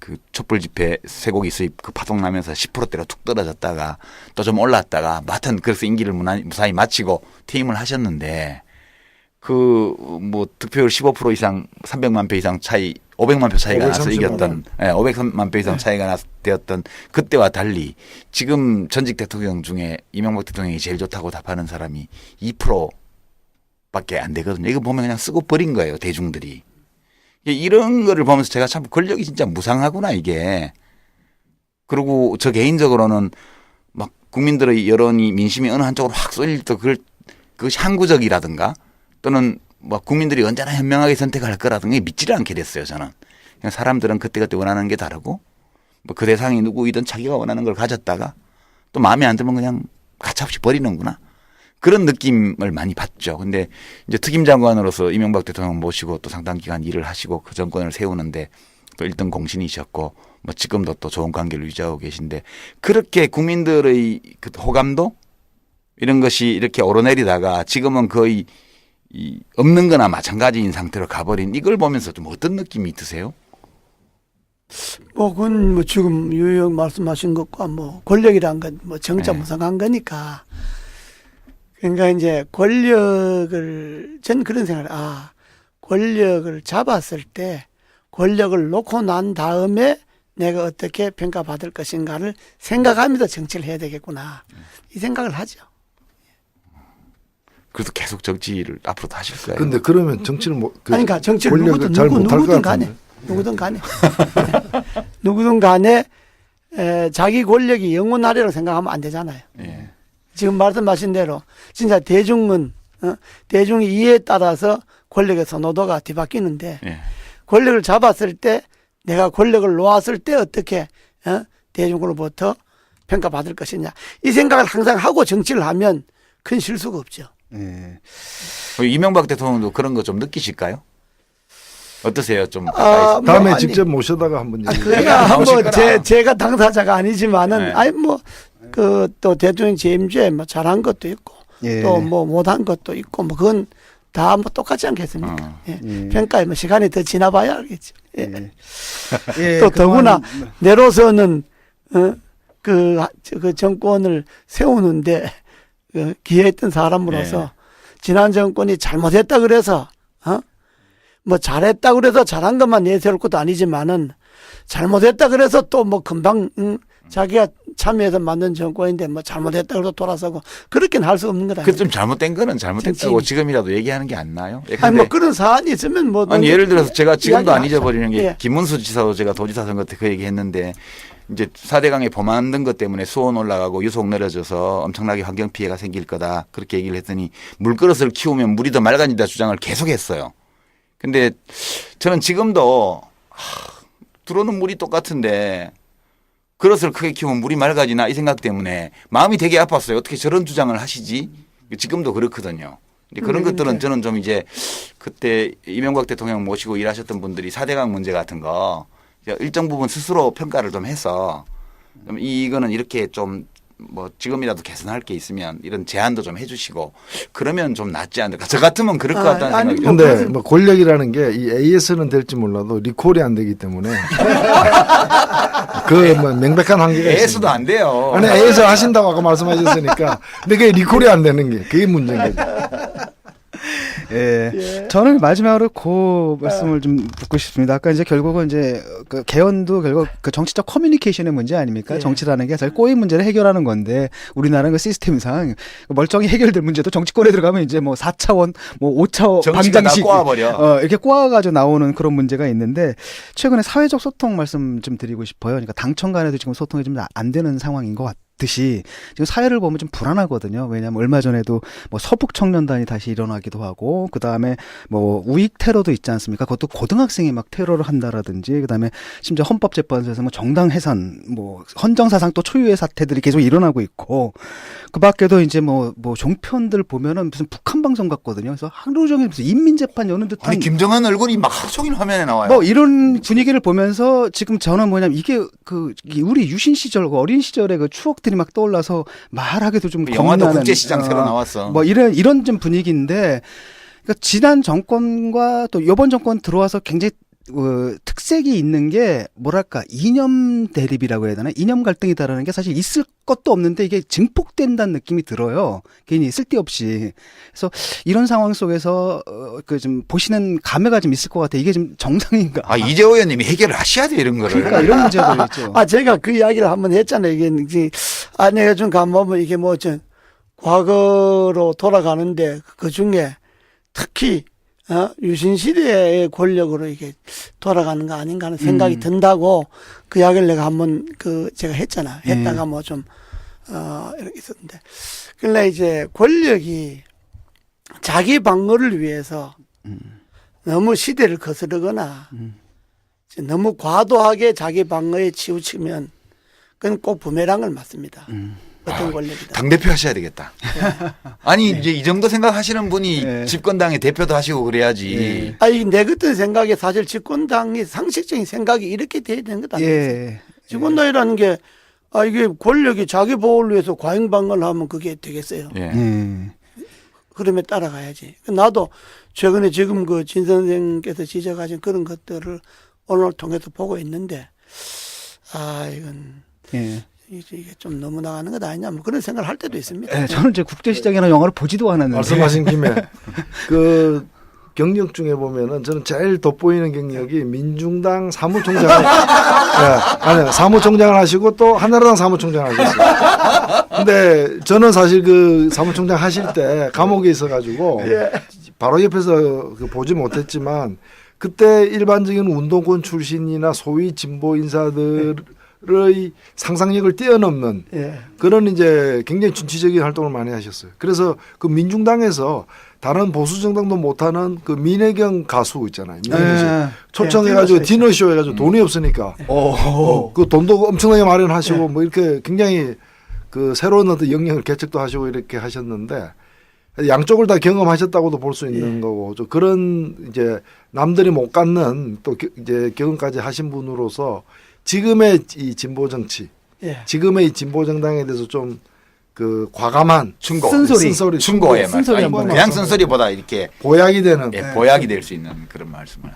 그 촛불 집회 쇠고기 수입 그 파동 나면서 10%대로 툭 떨어졌다가 또 좀 올랐다가 하여튼 그래서 임기를 무사히 마치고 퇴임을 하셨는데 그 뭐 득표율 15% 이상 300만 표 이상 차이 500만 표 차이가 나서 이겼던 500만 표 이상 차이가 되었던 그때와 달리 지금 전직 대통령 중에 이명박 대통령이 제일 좋다고 답하는 사람이 2%밖에 안 되거든요. 이거 보면 그냥 쓰고 버린 거예요. 대중들이. 이런 거를 보면서 제가 참 권력이 진짜 무상하구나 이게. 그리고 저 개인적으로는 막 국민들의 여론이 민심이 어느 한쪽으로 확 쏠릴 때 그것이 항구적이라든가 또는 뭐 국민들이 언제나 현명하게 선택할 거라든가 믿지를 않게 됐어요 저는. 그냥 사람들은 그때그때 원하는 게 다르고 뭐 그 대상이 누구이든 자기가 원하는 걸 가졌다가 또 마음에 안 들면 그냥 가차없이 버리는구나. 그런 느낌을 많이 받죠. 근데 이제 특임장관으로서 이명박 대통령 모시고 또 상당 기간 일을 하시고 그 정권을 세우는데 또 1등 공신이셨고 뭐 지금도 또 좋은 관계를 유지하고 계신데 그렇게 국민들의 그 호감도 이런 것이 이렇게 오르내리다가 지금은 거의 없는 거나 마찬가지인 상태로 가버린 이걸 보면서 좀 어떤 느낌이 드세요? 뭐 그건 뭐 지금 유영 말씀하신 것과 뭐 권력이란 건 뭐 정자무상한 거니까 그러니까 이제 권력을 전 그런 생각을 권력을 잡았을 때 권력을 놓고 난 다음에 내가 어떻게 평가받을 것인가를 생각하면서 정치를 해야 되겠구나 이 생각을 하죠. 그래도 계속 정치를 앞으로도 하실 거예요. 근데 그러면 정치는 뭐 그러니까 정치를 누구든 간에 누구든 간에 자기 권력이 영원하리라고 생각하면 안 되잖아요. 예. 지금 말씀하신 대로 진짜 대중은 대중의 이해에 따라서 권력의 선호도가 뒤바뀌는데 예. 권력을 잡았을 때 내가 권력을 놓았을 때 어떻게 대중으로부터 평가받을 것이냐 이 생각을 항상 하고 정치를 하면 큰 실수가 없죠. 예. 이명박 대통령도 그런 거 좀 느끼실까요? 어떠세요? 좀 다음에 직접 모셔다가 한번 얘기해. 그러니까 뭐 제가 당사자가 아니지만은 네. 아니 뭐 그 또 대통령 재임주에 뭐 잘한 것도 있고 예. 또 뭐 못한 것도 있고 뭐 그건 다 뭐 똑같지 않겠습니까? 예. 예. 평가에 뭐 시간이 더 지나봐야 알겠죠. 예. 예. 또 더구나 내로서는 그 정권을 세우는데 기여했던 사람으로서 지난 정권이 잘못했다 그래서 뭐 잘했다 그래서 잘한 것만 내세울 것도 아니지만은 잘못했다 그래서 또 뭐 금방 자기가 참여해서 만든 정권인데 뭐 잘못했다 그래서 돌아서고 그렇게는 할 수 없는 거다. 그 좀 잘못된 거는 잘못됐다고 지금이라도 얘기하는 게 안 나요? 아니 뭐 그런 사안이 있으면 뭐 아니 예를 들어서 제가 지금도 안 이야기하죠. 잊어버리는 게 예. 김문수 지사도 제가 도지사 선거 때 그 얘기했는데 이제 4대강에 보 만든 것 때문에 수온 올라가고 유속 내려져서 엄청나게 환경 피해가 생길 거다 그렇게 얘기를 했더니 물그릇을 키우면 물이 더 맑아진다 주장을 계속했어요. 근데 저는 지금도 들어오는 물이 똑같은데 그릇을 크게 키우면 물이 맑아지나 이 생각 때문에 마음이 되게 아팠어요. 어떻게 저런 주장을 하시지? 지금도 그렇거든요. 그런 것들은 저는 좀 이제 그때 이명박 대통령 모시고 일하셨던 분들이 4대강 문제 같은 거 일정 부분 스스로 평가를 좀 해서 좀 이거는 이렇게 좀 뭐 지금이라도 개선할 게 있으면 이런 제안도 좀 해주시고 그러면 좀 낫지 않을까. 저 같으면 그럴 것 같다는 생각이 좀. 근데 뭐 권력이라는 게 이 AS는 될지 몰라도 리콜이 안 되기 때문에 그 뭐 명백한 한계가 있습니다. AS도 안 돼요. 아니 AS 하신다고 아까 말씀하셨으니까 근데 그게 리콜이 안 되는 게 그게 문제인 거죠. 예. 예. 저는 마지막으로 그 말씀을 좀 묻고 싶습니다. 아까 이제 결국은 이제 그 개헌도 결국 그 정치적 커뮤니케이션의 문제 아닙니까? 예. 정치라는 게 사실 꼬인 문제를 해결하는 건데 우리나라는 그 시스템상 멀쩡히 해결될 문제도 정치권에 들어가면 이제 뭐 4차원, 뭐 5차원 정치가 다 방정식 꼬아버려. 이렇게 꼬아가지고 나오는 그런 문제가 있는데 최근에 사회적 소통 말씀 좀 드리고 싶어요. 그러니까 당청 간에도 지금 소통이 좀 안 되는 상황인 것 같아요. 듯이 지금 사회를 보면 좀 불안하거든요. 왜냐하면 얼마 전에도 뭐 서북 청년단이 다시 일어나기도 하고 그 다음에 뭐 우익 테러도 있지 않습니까? 그것도 고등학생이 막 테러를 한다라든지 그 다음에 심지어 헌법재판소에서 뭐 정당 해산, 뭐 헌정사상 또 초유의 사태들이 계속 일어나고 있고 그 밖에도 이제 뭐 종편들 보면은 무슨 북한 방송 같거든요. 그래서 하루 종일 무슨 인민재판 여는 듯한 아니 김정은 얼굴이 막 하루 종일 화면에 나와요. 뭐 이런 분위기를 보면서 지금 저는 뭐냐면 이게 우리 유신 시절 어린 시절의 그 추억들이 막 떠올라서 말하기도 좀 영화도 겁나는, 국제시장 새로 나왔어. 뭐 이런 좀 분위기인데 그러니까 지난 정권과 또 이번 정권 들어와서 굉장히 특색이 있는 게 뭐랄까 이념 대립이라고 해야 되나 이념 갈등이다라는 게 사실 있을 것도 없는데 이게 증폭된다는 느낌이 들어요. 괜히 쓸데없이. 그래서 이런 상황 속에서 그 좀 보시는 감회가 좀 있을 것 같아요. 이게 좀 정상인가? 아, 이재호 의원님이 해결을 하셔야 돼요, 이런 거를. 그러니까 이런 문제도 있죠. 제가 그 이야기를 한번 했잖아요. 이게 내가 좀 가보면 이게 과거로 돌아가는데 그 중에 특히 유신 시대의 권력으로 이게 돌아가는 거 아닌가 하는 생각이 든다고 그 이야기를 내가 한번 제가 했잖아. 했다가 이렇게 있었는데. 그러나 이제 권력이 자기 방어를 위해서 너무 시대를 거스르거나 너무 과도하게 자기 방어에 치우치면 그건 꼭 부메랑을 맞습니다. 어떤 권력이다. 당대표 하셔야 되겠다. 아니, 이제 이 정도 생각하시는 분이 네. 집권당의 대표도 하시고 그래야지. 내 같은 생각에 사실 집권당이 상식적인 생각이 이렇게 돼야 되는 것 아니에요. 예. 집권당이라는 게 이게 권력이 자기 보호를 위해서 과잉방어를 하면 그게 되겠어요. 예. 흐름에 따라가야지. 나도 최근에 지금 진 선생께서 지적하신 그런 것들을 오늘 통해서 보고 있는데 이건 예. 이게 좀 너무 나가는 것 아니냐 그런 생각을 할 때도 있습니다. 예, 저는 이제 국제시장이나 영화를 보지도 않았는데. 말씀하신 김에 그 경력 중에 보면은 저는 제일 돋보이는 경력이 민중당 사무총장을 사무총장을 하시고 또 한나라당 사무총장을 하셨어요. 근데 저는 사실 그 사무총장 하실 때 감옥에 있어가지고 바로 옆에서 보지 못했지만 그때 일반적인 운동권 출신이나 소위 진보 인사들의 상상력을 뛰어넘는 그런 이제 굉장히 진취적인 활동을 많이 하셨어요. 그래서 그 민중당에서 다른 보수 정당도 못하는 그 민혜경 가수 있잖아요. 민혜경 씨. 초청해가지고 디너쇼 해가지고 돈이 없으니까 그 돈도 엄청나게 마련하시고 뭐 이렇게 굉장히 그 새로운 어떤 영역을 개척도 하시고 이렇게 하셨는데 양쪽을 다 경험하셨다고도 볼 수 있는 거고 좀 그런 이제 남들이 못 갖는 또 이제 경험까지 하신 분으로서 지금의 이 진보 정치, 지금의 이 진보 정당에 대해서 좀 그 과감한 쓴소리, 충고에 쓴소리 말씀. 한번 그냥 쓴소리보다 이렇게 보약이 되는 보약이 될 수 있는 그런 말씀을.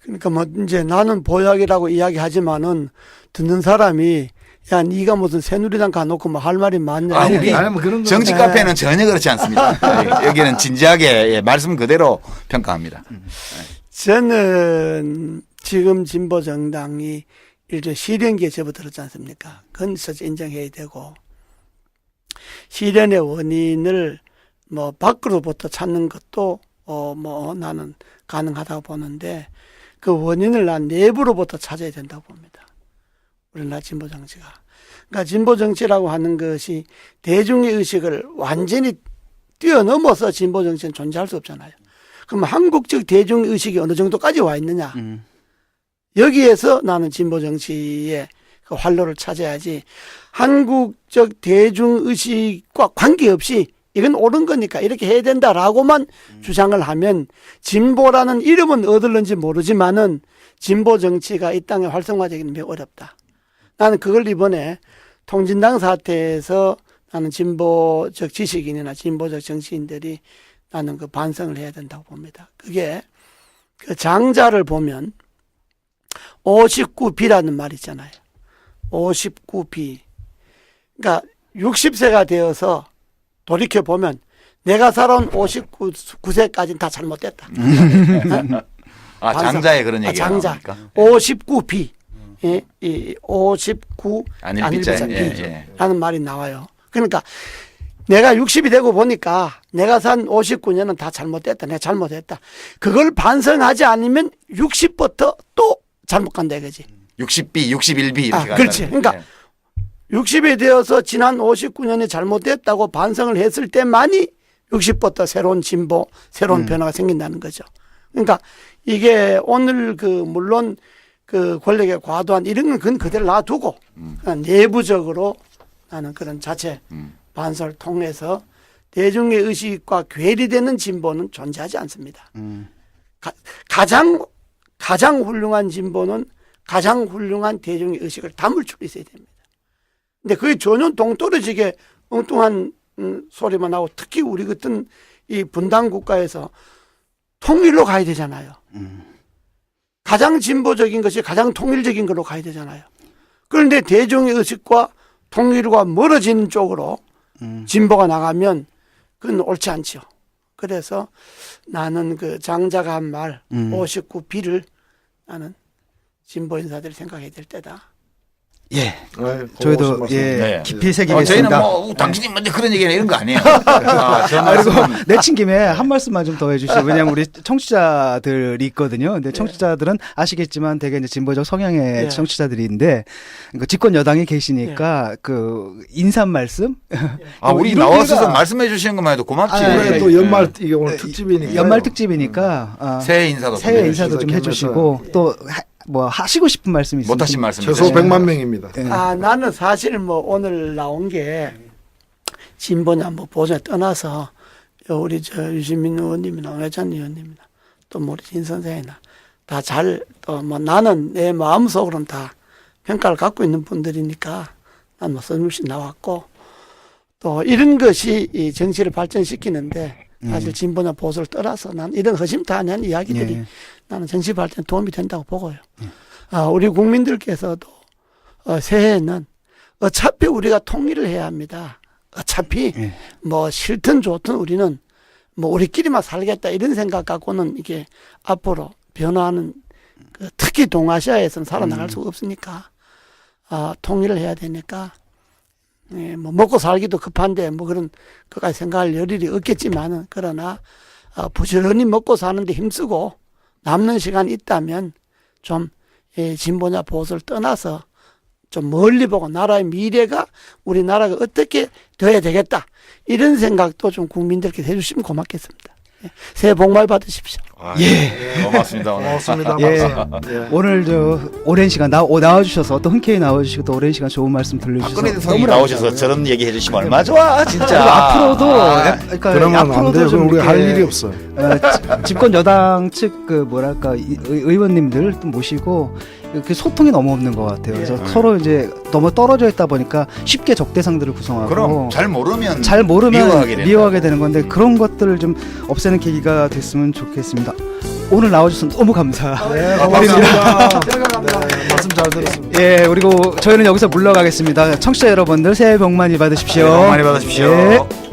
그러니까 이제 나는 보약이라고 이야기하지만은 듣는 사람이 네가 무슨 새누리당 가놓고 할 말이 많냐. 우리 뭐 그런 정치 카페는 전혀 그렇지 않습니다. 여기는 진지하게 말씀 그대로 평가합니다. 저는 지금 진보 정당이 일종 실현기에 접어들었지 않습니까? 그건 사실 인정해야 되고 실현의 원인을 밖으로부터 찾는 것도 나는 가능하다고 보는데 그 원인을 난 내부로부터 찾아야 된다고 봅니다. 우리나라 진보 정치가. 그러니까 진보 정치라고 하는 것이 대중의 의식을 완전히 뛰어넘어서 진보 정치는 존재할 수 없잖아요. 그럼 한국적 대중의 의식이 어느 정도까지 와 있느냐. 여기에서 나는 진보 정치의 그 활로를 찾아야지 한국적 대중의식과 관계없이 이건 옳은 거니까 이렇게 해야 된다라고만 주장을 하면 진보라는 이름은 얻을는지 모르지만은 진보 정치가 이 땅에 활성화되기는 매우 어렵다. 나는 그걸 이번에 통진당 사태에서 나는 진보적 지식인이나 진보적 정치인들이 나는 그 반성을 해야 된다고 봅니다. 그게 그 장자를 보면 59비라는 말 있잖아요. 59비. 그러니까 60세가 되어서 돌이켜보면 내가 살아온 59세까지는 다 잘못됐다. 장자의 그런 얘기가 장자. 나옵니까? 59비. 이 59 안일비자 라는 말이 나와요. 그러니까 내가 60이 되고 보니까 내가 산 59년은 다 잘못됐다. 내가 잘못했다. 그걸 반성하지 않으면 60부터 또 잘못 간다 이거지. 60비, 61비 이렇게 그렇지. 그러니까 60이 되어서 지난 59년이 잘못됐다고 반성을 했을 때만이 60부터 새로운 진보, 새로운 변화가 생긴다는 거죠. 그러니까 이게 오늘 물론 그 권력의 과도한 이런 건 그건 그대로 놔두고 내부적으로 나는 그런 자체 반성을 통해서 대중의 의식과 괴리되는 진보는 존재하지 않습니다. 가장 훌륭한 진보는 가장 훌륭한 대중의 의식을 담을 줄 있어야 됩니다. 근데 그게 전혀 동떨어지게 엉뚱한 소리만 나고 특히 우리 같은 이 분단 국가에서 통일로 가야 되잖아요. 가장 진보적인 것이 가장 통일적인 걸로 가야 되잖아요. 그런데 대중의 의식과 통일과 멀어지는 쪽으로 진보가 나가면 그건 옳지 않죠. 그래서 나는 그 장자가 한 말 59B를 나는 진보 인사들이 생각해야 될 때다. 예. 고마우신 저희도 말씀. 예 네. 깊이 저희는 새기겠습니다. 뭐 당신이 먼저 그런 얘기나 이런 거 아니에요. 저 그리고 말씀은 내친 김에 한 말씀만 좀 더 해주시죠. 왜냐하면 우리 청취자들이 있거든요. 근데 청취자들은 아시겠지만 되게 이제 진보적 성향의 예. 청취자들인데 그 집권 여당에 계시니까 그 인사 말씀. 우리 이런 나와서 기회가 말씀해 주시는 것만 해도 고맙지. 아, 예, 이번에 예. 또 연말 이게 오늘 특집이니까 연말 특집이니까 새해 인사도 새해 좀 인사도 좀 해주시면서. 해주시고 또 뭐 하시고 싶은 말씀 있으면 못 하신 좀- 말씀 최소 있으시면. 100만 명입니다. 예. 나는 사실 뭐 오늘 나온 게 진보냐 뭐 보수냐 떠나서 우리 저 유시민 의원님이나 외찬 의원님이나 또 우리 진 선생이나 다 잘 또 뭐 나는 내 마음속으로는 다 평가를 갖고 있는 분들이니까 난 뭐 서울시 나왔고 또 이런 것이 이 정치를 발전시키는데 사실 진보나 보수를 떠나서 난 이런 허심탄회한 이야기들이 예. 나는 정치 발전에 도움이 된다고 보고요. 우리 국민들께서도 새해에는 어차피 우리가 통일을 해야 합니다. 어차피 예. 뭐 싫든 좋든 우리는 뭐 우리끼리만 살겠다 이런 생각 갖고는 이게 앞으로 변화하는 그 특히 동아시아에서는 살아나갈 수가 없으니까 통일을 해야 되니까 예, 뭐 먹고 살기도 급한데 뭐 그런 그까지 생각할 여력이 없겠지만은 그러나 부지런히 먹고 사는데 힘쓰고 남는 시간이 있다면 좀 진보냐 보수를 떠나서 좀 멀리 보고 나라의 미래가 우리나라가 어떻게 돼야 되겠다 이런 생각도 좀 국민들께 해주시면 고맙겠습니다. 예, 새해 복 많이 받으십시오. 예. 고맙습니다. 오늘. 고맙습니다. 예. 예. 오늘 저 오랜 시간 나와주셔서 또 흔쾌히 나와주시고 또 오랜 시간 좋은 말씀 들려주셔서 박근혜 대통령이 너무나 나오셔서 저런 얘기 해주시면 얼마나 좋아 진짜. 그리고 앞으로도 그러니까 그러면 안 앞으로도 돼요. 좀 그럼 우리 할 이렇게 일이 없어요. 집권 여당 측 그 뭐랄까 의원님들 또 모시고 그 소통이 너무 없는 것 같아요. 그래서 서로 이제 너무 떨어져 있다 보니까 쉽게 적대상들을 구성하고 그럼 잘 모르면 잘 모르면 미워하게 된다. 미워하게 되는 건데 그런 것들을 좀 없애는 계기가 됐으면 좋겠습니다. 오늘 나와주셔서 너무 감사드립니다. 네, 고맙습니다. 네, 말씀 잘 들었습니다. 예, 그리고 저희는 여기서 물러가겠습니다. 청취자 여러분들 새해 복 많이 받으십시오. 복 많이 받으십시오. 예.